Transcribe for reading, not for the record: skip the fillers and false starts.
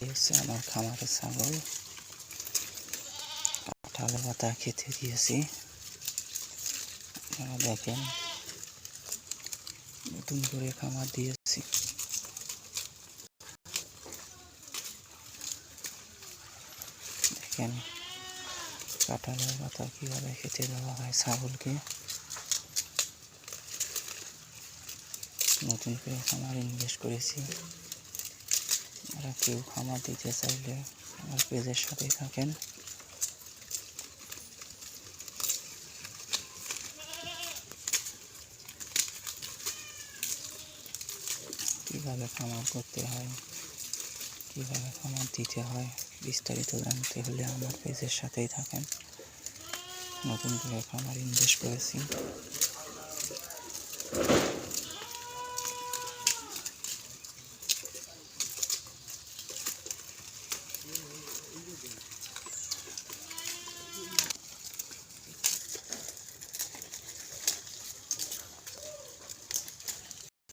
হচ্ছে আমার খামারের ছাগল। কাঁঠাল পাতা খেতে দিয়েছি। আপনারা দেখেন, নতুন করে খামার দিয়েছি। দেখেন কাঁঠালের পাতা কীভাবে খেতে দেওয়া হয় ছাগলকে। নতুন করে খামার ইনভেস্ট করেছি। আপনারা কেউ খামার দিতে চাইলে আমার পেজের সাথেই থাকেন। কীভাবে খামার করতে হয়, কীভাবে খামার দিতে হয়, বিস্তারিত জানতে হলে আমার পেজের সাথেই থাকেন। নতুন করে খামার ইনভেস্ট করেছি।